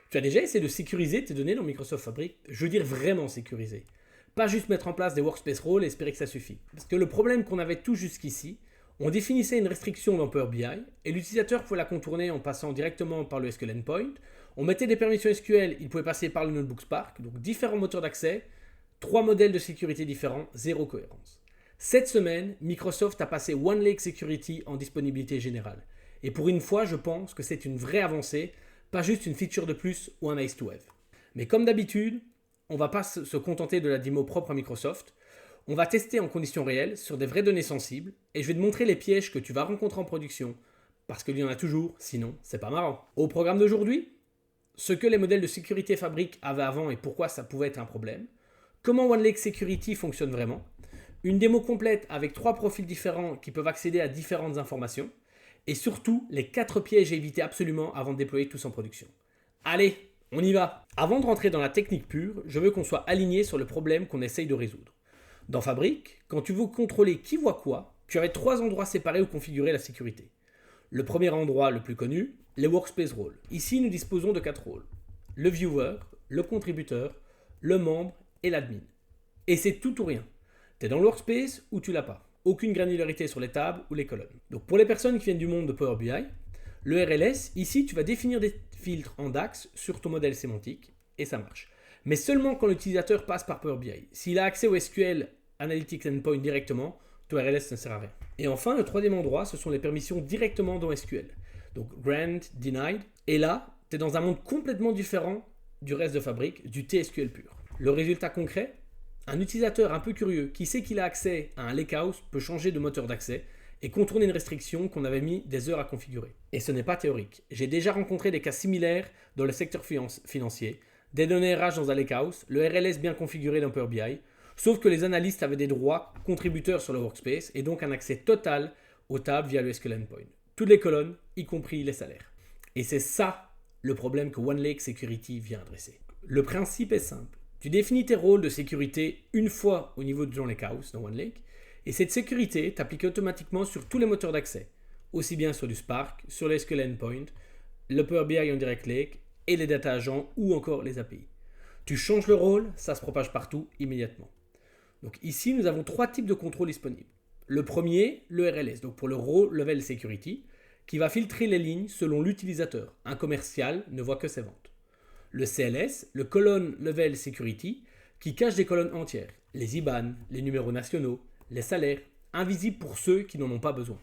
Tu as déjà essayé de sécuriser tes données dans Microsoft Fabric? Je veux dire vraiment sécuriser. Pas juste mettre en place des workspace roles et espérer que ça suffit. Parce que le problème qu'on avait tous jusqu'ici, on définissait une restriction dans Power BI et l'utilisateur pouvait la contourner en passant directement par le SQL Endpoint. On mettait des permissions SQL, il pouvait passer par le notebook Spark, donc différents moteurs d'accès, 3 modèles de sécurité différents, zéro cohérence. Cette semaine, Microsoft a passé OneLake Security en disponibilité générale. Et pour une fois, je pense que c'est une vraie avancée, pas juste une feature de plus ou un nice to have. Mais comme d'habitude, on ne va pas se contenter de la démo propre à Microsoft. On va tester en conditions réelles sur des vraies données sensibles et je vais te montrer les pièges que tu vas rencontrer en production parce qu'il y en a toujours, sinon c'est pas marrant. Au programme d'aujourd'hui, ce que les modèles de sécurité Fabric avaient avant et pourquoi ça pouvait être un problème, comment OneLake Security fonctionne vraiment, une démo complète avec 3 profils différents qui peuvent accéder à différentes informations et surtout les 4 pièges à éviter absolument avant de déployer tous en production. Allez, on y va! Avant de rentrer dans la technique pure, je veux qu'on soit aligné sur le problème qu'on essaye de résoudre. Dans Fabric, quand tu veux contrôler qui voit quoi, tu as 3 endroits séparés où configurer la sécurité. Le premier endroit le plus connu, les Workspace Roles. Ici, nous disposons de 4 rôles. Le Viewer, le Contributeur, le Membre et l'Admin. Et c'est tout ou rien. Tu es dans le Workspace ou tu l'as pas. Aucune granularité sur les tables ou les colonnes. Donc pour les personnes qui viennent du monde de Power BI, le RLS, ici, tu vas définir des filtres en DAX sur ton modèle sémantique et ça marche. Mais seulement quand l'utilisateur passe par Power BI. S'il a accès au SQL Analytics Endpoint directement, ton RLS ne sert à rien. Et enfin, le troisième endroit, ce sont les permissions directement dans SQL. Donc grant, denied. Et là, tu es dans un monde complètement différent du reste de Fabric, du TSQL pur. Le résultat concret, un utilisateur un peu curieux qui sait qu'il a accès à un lakehouse peut changer de moteur d'accès et contourner une restriction qu'on avait mis des heures à configurer. Et ce n'est pas théorique. J'ai déjà rencontré des cas similaires dans le secteur financier, des données RH dans un lakehouse, le RLS bien configuré dans Power BI, sauf que les analystes avaient des droits contributeurs sur le workspace et donc un accès total aux tables via le SQL Endpoint. Toutes les colonnes, y compris les salaires. Et c'est ça le problème que OneLake Security vient adresser. Le principe est simple. Tu définis tes rôles de sécurité une fois au niveau de ton lakehouse dans OneLake et cette sécurité t'applique automatiquement sur tous les moteurs d'accès, aussi bien sur du Spark, sur le SQL Endpoint, le Power BI en Direct Lake et les data agents ou encore les API. Tu changes le rôle, ça se propage partout immédiatement. Donc ici, nous avons 3 types de contrôles disponibles. Le premier, le RLS, donc pour le Row Level Security, qui va filtrer les lignes selon l'utilisateur. Un commercial ne voit que ses ventes. Le CLS, le Column Level Security, qui cache des colonnes entières. Les IBAN, les numéros nationaux, les salaires, invisibles pour ceux qui n'en ont pas besoin.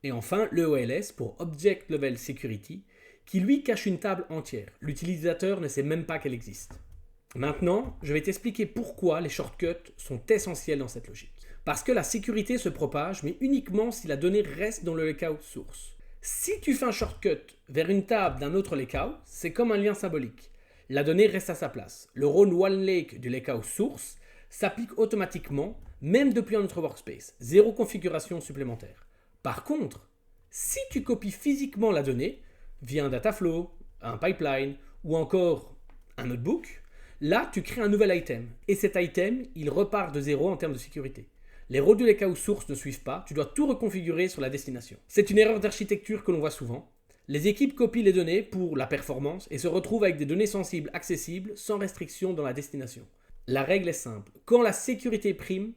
Et enfin, le OLS pour Object Level Security, qui lui cache une table entière. L'utilisateur ne sait même pas qu'elle existe. Maintenant, je vais t'expliquer pourquoi les shortcuts sont essentiels dans cette logique. Parce que la sécurité se propage, mais uniquement si la donnée reste dans le lakehouse source. Si tu fais un shortcut vers une table d'un autre lakehouse, c'est comme un lien symbolique. La donnée reste à sa place. Le rôle OneLake du lakehouse source s'applique automatiquement, même depuis un autre workspace. Zéro configuration supplémentaire. Par contre, si tu copies physiquement la donnée via un dataflow, un pipeline ou encore un notebook, là, tu crées un nouvel item. Et cet item, il repart de zéro en termes de sécurité. Les rôles du lakehouse source ne suivent pas, tu dois tout reconfigurer sur la destination. C'est une erreur d'architecture que l'on voit souvent. Les équipes copient les données pour la performance et se retrouvent avec des données sensibles accessibles sans restriction dans la destination. La règle est simple. Quand la sécurité prime,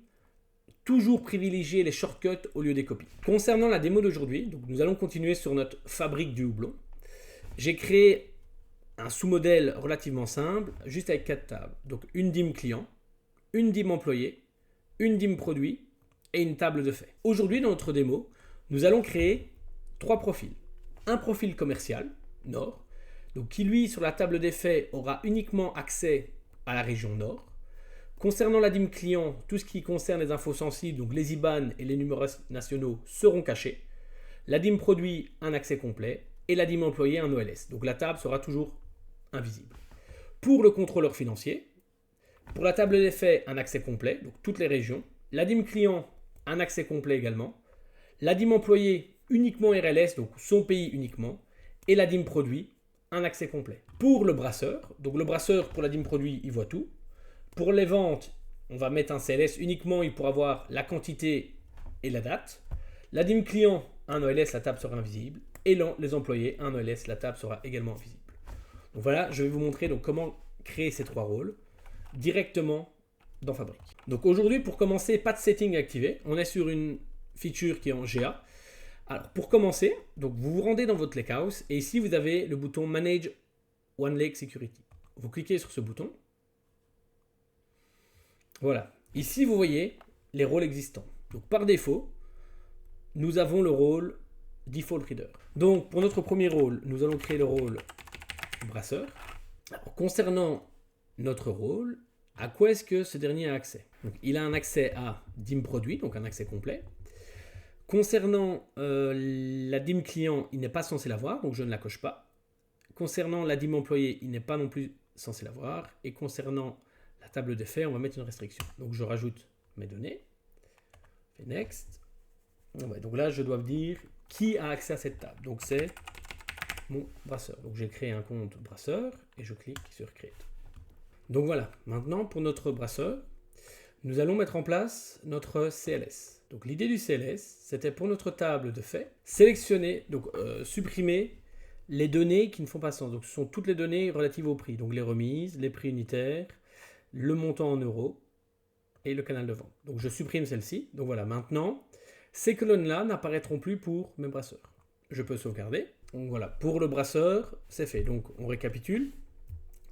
toujours privilégier les shortcuts au lieu des copies. Concernant la démo d'aujourd'hui, donc nous allons continuer sur notre fabrique du houblon. J'ai créé un sous-modèle relativement simple, juste avec 4 tables. Donc une DIM client, une DIM employé, une DIM produit et une table de fait. Aujourd'hui, dans notre démo, nous allons créer 3 profils. Un profil commercial, Nord, donc qui lui, sur la table des faits, aura uniquement accès à la région Nord. Concernant la DIM client, tout ce qui concerne les infos sensibles, donc les IBAN et les numéros nationaux, seront cachés. La DIM produit, un accès complet. Et la DIM employé, un OLS. Donc la table sera toujours invisible. Pour le contrôleur financier, pour la table des faits, un accès complet, donc toutes les régions. La DIM client, un accès complet également. La DIM employé, uniquement RLS, donc son pays uniquement. Et la DIM produit, un accès complet. Pour le brasseur, donc le brasseur pour la DIM produit, il voit tout. Pour les ventes, on va mettre un CLS uniquement, il pourra voir la quantité et la date. La DIM client, un OLS, la table sera invisible. Et les employés, un OLS, la table sera également visible. Donc voilà, je vais vous montrer donc comment créer ces 3 rôles directement dans Fabric. Donc aujourd'hui, pour commencer, pas de setting activé. On est sur une feature qui est en GA. Alors pour commencer, donc vous vous rendez dans votre Lakehouse et ici vous avez le bouton Manage OneLake Security. Vous cliquez sur ce bouton. Voilà. Ici vous voyez les rôles existants. Donc par défaut, nous avons le rôle Default Reader. Donc pour notre premier rôle, nous allons créer le rôle brasseur. Alors, concernant notre rôle, à quoi est-ce que ce dernier a accès? Donc, il a un accès à DIM produit, donc un accès complet. Concernant la DIM client, il n'est pas censé l'avoir, donc je ne la coche pas. Concernant la DIM employé, il n'est pas non plus censé l'avoir. Et concernant la table de fait, on va mettre une restriction. Donc je rajoute mes données. Je fais Next. Ouais, donc là, je dois dire qui a accès à cette table. Donc c'est mon brasseur. Donc j'ai créé un compte brasseur et je clique sur Create. Donc voilà, maintenant pour notre brasseur, nous allons mettre en place notre CLS. Donc l'idée du CLS, c'était pour notre table de fait, sélectionner, donc supprimer les données qui ne font pas sens. Donc ce sont toutes les données relatives au prix, donc les remises, les prix unitaires, le montant en euros et le canal de vente. Donc je supprime celle-ci. Donc voilà, maintenant, ces colonnes-là n'apparaîtront plus pour mes brasseurs. Je peux sauvegarder. Donc voilà, pour le brasseur, c'est fait. Donc on récapitule.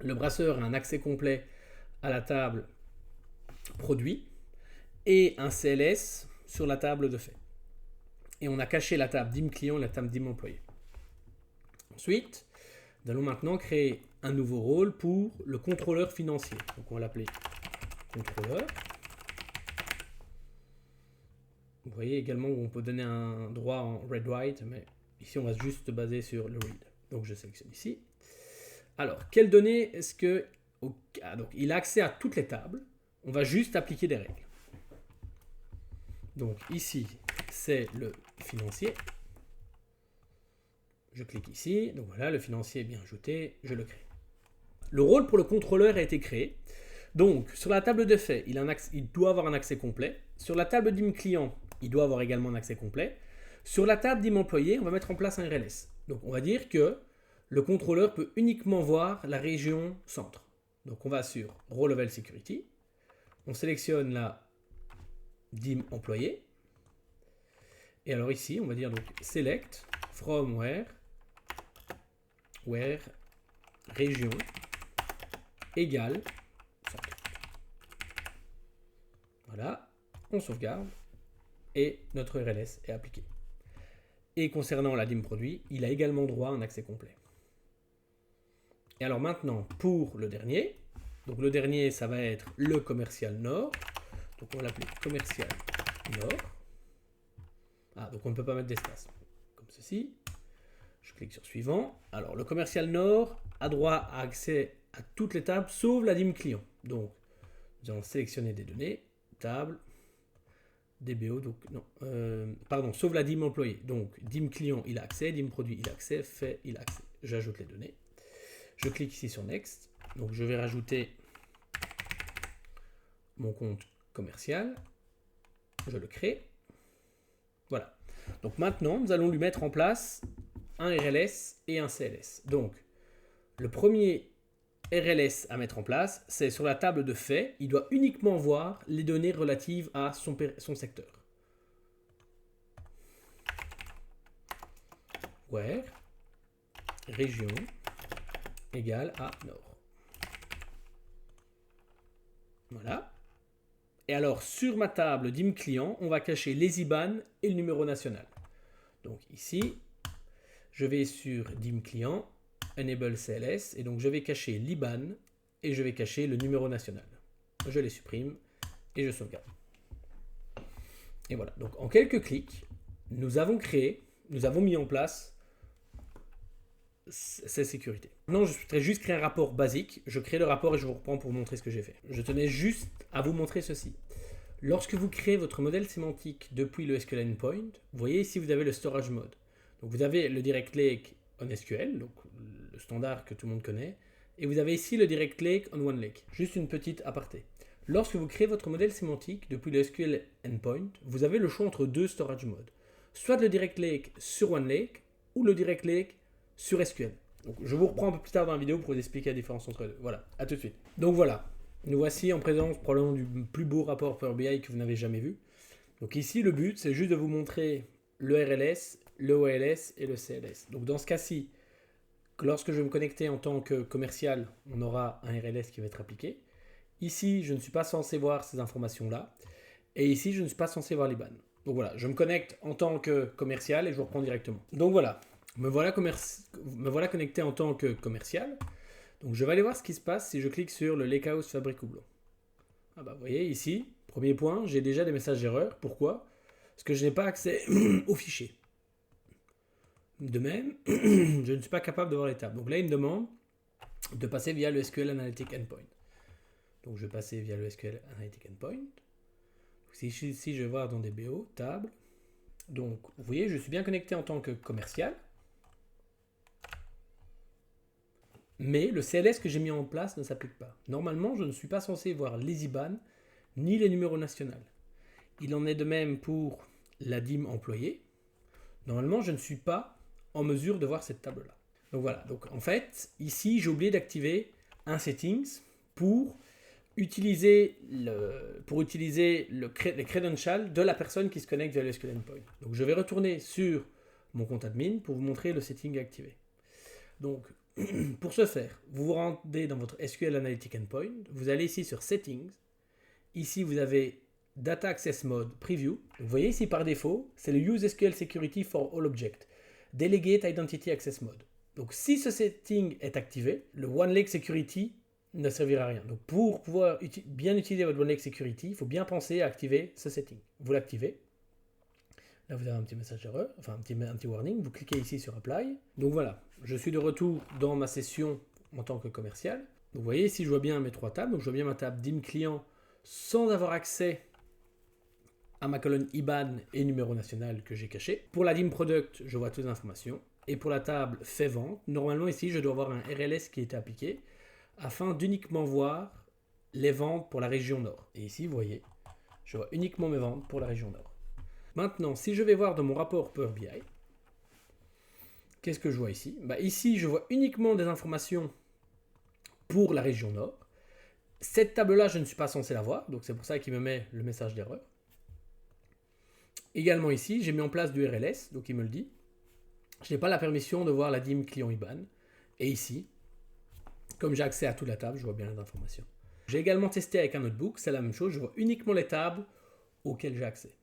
Le brasseur a un accès complet à la table produit et un CLS sur la table de fait. Et on a caché la table DIM client et la table DIM employé. Ensuite, nous allons maintenant créer un nouveau rôle pour le contrôleur financier. Donc on va l'appeler contrôleur. Vous voyez également où on peut donner un droit en read-write, mais ici on va juste se baser sur le read. Donc je sélectionne ici. Alors, quelles données est-ce que... donc, il a accès à toutes les tables. On va juste appliquer des règles. Donc ici, c'est le financier. Je clique ici. Donc voilà, le financier est bien ajouté. Je le crée. Le rôle pour le contrôleur a été créé. Donc, sur la table de fait, il doit avoir un accès complet. Sur la table DIM client, il doit avoir également un accès complet. Sur la table DIM employé, on va mettre en place un RLS. Donc, on va dire que le contrôleur peut uniquement voir la région centre. Donc on va sur Row Level Security. On sélectionne la DIM employé. Et alors ici, on va dire donc Select from where région égale centre. Voilà, on sauvegarde et notre RLS est appliqué. Et concernant la DIM produit, il a également droit à un accès complet. Et alors maintenant, pour le dernier, donc le dernier, ça va être le commercial nord. Donc on va l'appeler commercial nord. Ah, donc on ne peut pas mettre d'espace. Comme ceci. Je clique sur suivant. Alors le commercial nord a droit à accès à toutes les tables, sauf la DIM client. Donc nous allons sélectionner des données, table, DBO, donc non, pardon, sauf la DIM employé. Donc DIM client, il a accès, DIM produit, il a accès, fait, il a accès. J'ajoute les données. Je clique ici sur Next. Donc je vais rajouter mon compte commercial. Je le crée. Voilà. Donc maintenant, nous allons lui mettre en place un RLS et un CLS. Donc, le premier RLS à mettre en place, c'est sur la table de fait. Il doit uniquement voir les données relatives à son secteur. Where région égale à nord. Voilà. Et alors, sur ma table DIM client, on va cacher les IBAN et le numéro national. Donc ici, je vais sur DIM client, Enable CLS, et donc je vais cacher l'IBAN et je vais cacher le numéro national. Je les supprime et je sauvegarde. Et voilà. Donc en quelques clics, nous avons mis en place ces sécurités. Maintenant, je voudrais juste créer un rapport basique. Je crée le rapport et je vous reprends pour vous montrer ce que j'ai fait. Je tenais juste à vous montrer ceci. Lorsque vous créez votre modèle sémantique depuis le SQL Endpoint, vous voyez ici, vous avez le Storage Mode. Donc, vous avez le Direct Lake on SQL, donc le standard que tout le monde connaît, et vous avez ici le Direct Lake on OneLake. Juste une petite aparté. Lorsque vous créez votre modèle sémantique depuis le SQL Endpoint, vous avez le choix entre deux Storage Modes. Soit le Direct Lake sur OneLake ou le Direct Lake sur SQL. Donc, je vous reprends un peu plus tard dans la vidéo pour vous expliquer la différence entre les deux. Voilà, à tout de suite. Donc voilà, nous voici en présence probablement du plus beau rapport Power BI que vous n'avez jamais vu. Donc ici, le but, c'est juste de vous montrer le RLS, le OLS et le CLS. Donc dans ce cas-ci, lorsque je vais me connecter en tant que commercial, on aura un RLS qui va être appliqué. Ici, je ne suis pas censé voir ces informations-là. Et ici, je ne suis pas censé voir l'IBAN. Donc voilà, je me connecte en tant que commercial et je vous reprends directement. Donc voilà, me voilà connecté en tant que commercial. Donc je vais aller voir ce qui se passe si je clique sur le Lakehouse Fabric Hublot. Ah bah vous voyez ici, premier point, j'ai déjà des messages d'erreur. Pourquoi? Parce que je n'ai pas accès aux fichiers. De même, je ne suis pas capable de voir les tables. Donc là, il me demande de passer via le SQL Analytic Endpoint. Donc je vais passer via le SQL Analytic Endpoint. Si je vais voir dans des BO, table. Donc vous voyez, je suis bien connecté en tant que commercial. Mais le CLS que j'ai mis en place ne s'applique pas. Normalement, je ne suis pas censé voir les IBAN ni les numéros nationaux. Il en est de même pour la DIM employée. Normalement, je ne suis pas en mesure de voir cette table-là. Donc voilà, donc en fait, ici, j'ai oublié d'activer un settings pour utiliser les credentials de la personne qui se connecte via le SQL Endpoint. Donc je vais retourner sur mon compte admin pour vous montrer le setting activé. Donc pour ce faire, vous vous rendez dans votre SQL Analytic Endpoint, vous allez ici sur Settings, ici vous avez Data Access Mode Preview. Vous voyez ici par défaut, c'est le Use SQL Security for All Objects, Delegate Identity Access Mode. Donc si ce setting est activé, le OneLake Security ne servira à rien. Donc pour pouvoir bien utiliser votre OneLake Security, il faut bien penser à activer ce setting. Vous l'activez. Là, vous avez un petit message d'erreur, enfin un petit warning. Vous cliquez ici sur Apply. Donc voilà, je suis de retour dans ma session en tant que commercial. Donc vous voyez ici, je vois bien mes trois tables. Donc je vois bien ma table DIM client sans avoir accès à ma colonne IBAN et numéro national que j'ai caché. Pour la DIM Product, je vois toutes les informations. Et pour la table fait vente, normalement ici, je dois avoir un RLS qui est appliqué afin d'uniquement voir les ventes pour la région nord. Et ici, vous voyez, je vois uniquement mes ventes pour la région nord. Maintenant, si je vais voir dans mon rapport Power BI, qu'est-ce que je vois ici? Ici, je vois uniquement des informations pour la région nord. Cette table-là, je ne suis pas censé la voir, donc c'est pour ça qu'il me met le message d'erreur. Également ici, j'ai mis en place du RLS, donc il me le dit. Je n'ai pas la permission de voir la DIM client IBAN. Et ici, comme j'ai accès à toute la table, je vois bien les informations. J'ai également testé avec un notebook, c'est la même chose, je vois uniquement les tables auxquelles j'ai accès.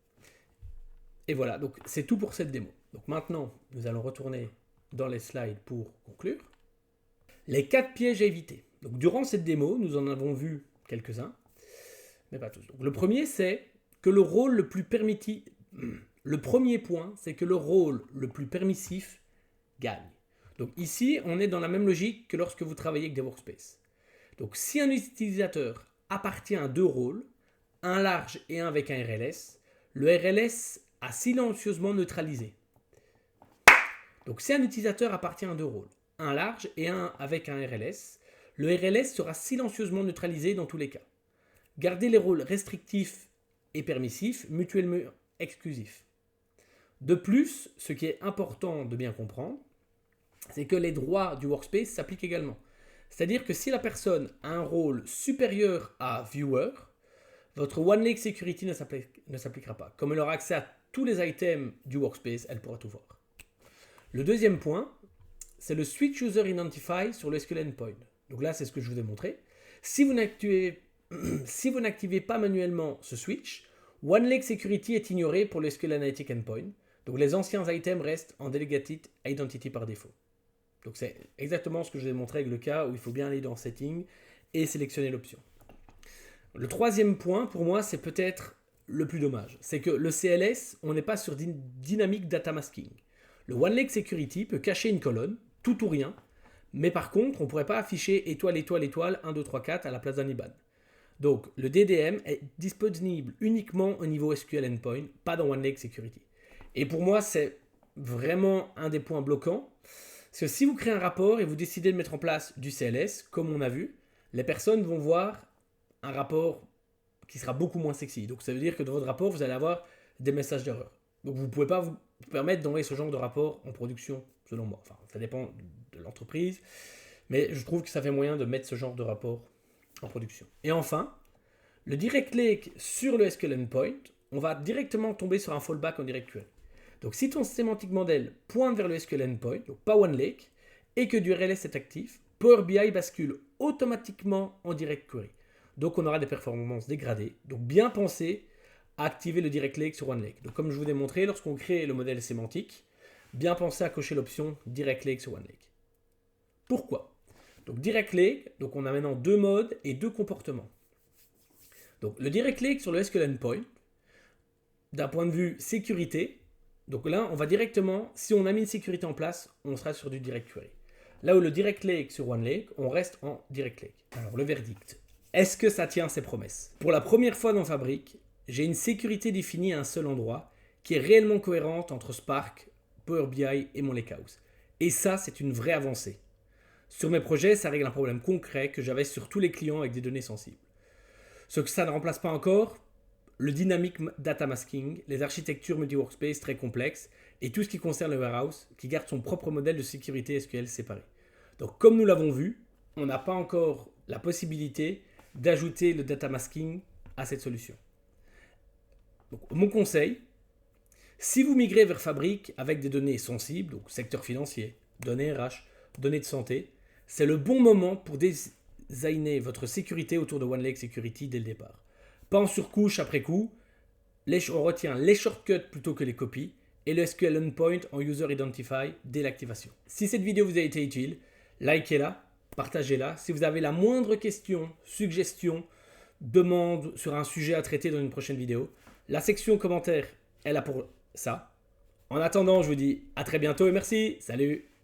Et voilà, donc c'est tout pour cette démo. Donc maintenant, nous allons retourner dans les slides pour conclure. Les 4 pièges à éviter. Donc durant cette démo, nous en avons vu quelques-uns, mais pas tous. Donc, le premier, c'est que le rôle le plus permissif. Le premier point, c'est que le rôle le plus permissif gagne. Donc ici, on est dans la même logique que lorsque vous travaillez avec des workspaces. Donc si un utilisateur appartient à deux rôles, un large et un avec un RLS, le RLS a silencieusement neutralisé. Donc si un utilisateur appartient à deux rôles, un large et un avec un RLS, le RLS sera silencieusement neutralisé dans tous les cas. Gardez les rôles restrictifs et permissifs, mutuellement exclusifs. De plus, ce qui est important de bien comprendre, c'est que les droits du workspace s'appliquent également. C'est-à-dire que si la personne a un rôle supérieur à Viewer, votre OneLake Security ne s'appliquera pas. Comme elle aura accès à tous les items du workspace, elle pourra tout voir. Le deuxième point, c'est le Switch User Identify sur le SQL Endpoint. Donc là, c'est ce que je vous ai montré. Si vous n'activez pas manuellement ce switch, OneLake Security est ignoré pour le SQL Analytic Endpoint. Donc les anciens items restent en Delegated Identity par défaut. Donc c'est exactement ce que je vous ai montré avec le cas où il faut bien aller dans Setting et sélectionner l'option. Le troisième point, pour moi, c'est peut-être le plus dommage. C'est que le CLS, on n'est pas sur Dynamic Data Masking. Le OneLake Security peut cacher une colonne, tout ou rien, mais par contre, on ne pourrait pas afficher étoile, étoile, étoile, 1, 2, 3, 4 à la place d'un IBAN. Donc, le DDM est disponible uniquement au niveau SQL Endpoint, pas dans OneLake Security. Et pour moi, c'est vraiment un des points bloquants. Parce que si vous créez un rapport et vous décidez de mettre en place du CLS, comme on a vu, les personnes vont voir un rapport qui sera beaucoup moins sexy. Donc ça veut dire que dans votre rapport, vous allez avoir des messages d'erreur. Donc vous ne pouvez pas vous permettre d'envoyer ce genre de rapport en production selon moi. Enfin, ça dépend de l'entreprise, mais je trouve que ça fait moyen de mettre ce genre de rapport en production. Et enfin, le direct lake sur le SQL endpoint, on va directement tomber sur un fallback en direct query. Donc si ton sémantique modèle pointe vers le SQL endpoint, donc pas OneLake, et que du RLS est actif, Power BI bascule automatiquement en direct query. Donc on aura des performances dégradées. Donc bien penser à activer le direct lake sur OneLake. Donc comme je vous ai montré, lorsqu'on crée le modèle sémantique, bien penser à cocher l'option direct lake sur OneLake. Pourquoi? Donc direct lake, donc on a maintenant 2 modes et 2 comportements. Donc le direct lake sur le SQL endpoint, d'un point de vue sécurité, donc là on va directement, si on a mis une sécurité en place, on sera sur du direct query. Là où le direct lake sur OneLake, on reste en direct lake. Alors le verdict, est-ce que ça tient ses promesses? Pour la première fois dans Fabric, j'ai une sécurité définie à un seul endroit qui est réellement cohérente entre Spark, Power BI et mon Lakehouse. Et ça, c'est une vraie avancée. Sur mes projets, ça règle un problème concret que j'avais sur tous les clients avec des données sensibles. Ce que ça ne remplace pas encore, le dynamic data masking, les architectures multi-workspace très complexes et tout ce qui concerne le warehouse qui garde son propre modèle de sécurité SQL séparé. Donc comme nous l'avons vu, on n'a pas encore la possibilité d'ajouter le data masking à cette solution. Donc, mon conseil, si vous migrez vers Fabric avec des données sensibles, donc secteur financier, données RH, données de santé, c'est le bon moment pour designer votre sécurité autour de OneLake Security dès le départ. Pas en surcouche après coup, on retient les shortcuts plutôt que les copies et le SQL endpoint en user identify dès l'activation. Si cette vidéo vous a été utile, likez-la, partagez-la. Si vous avez la moindre question, suggestion, demande sur un sujet à traiter dans une prochaine vidéo, la section commentaires est là pour ça. En attendant, je vous dis à très bientôt et merci. Salut!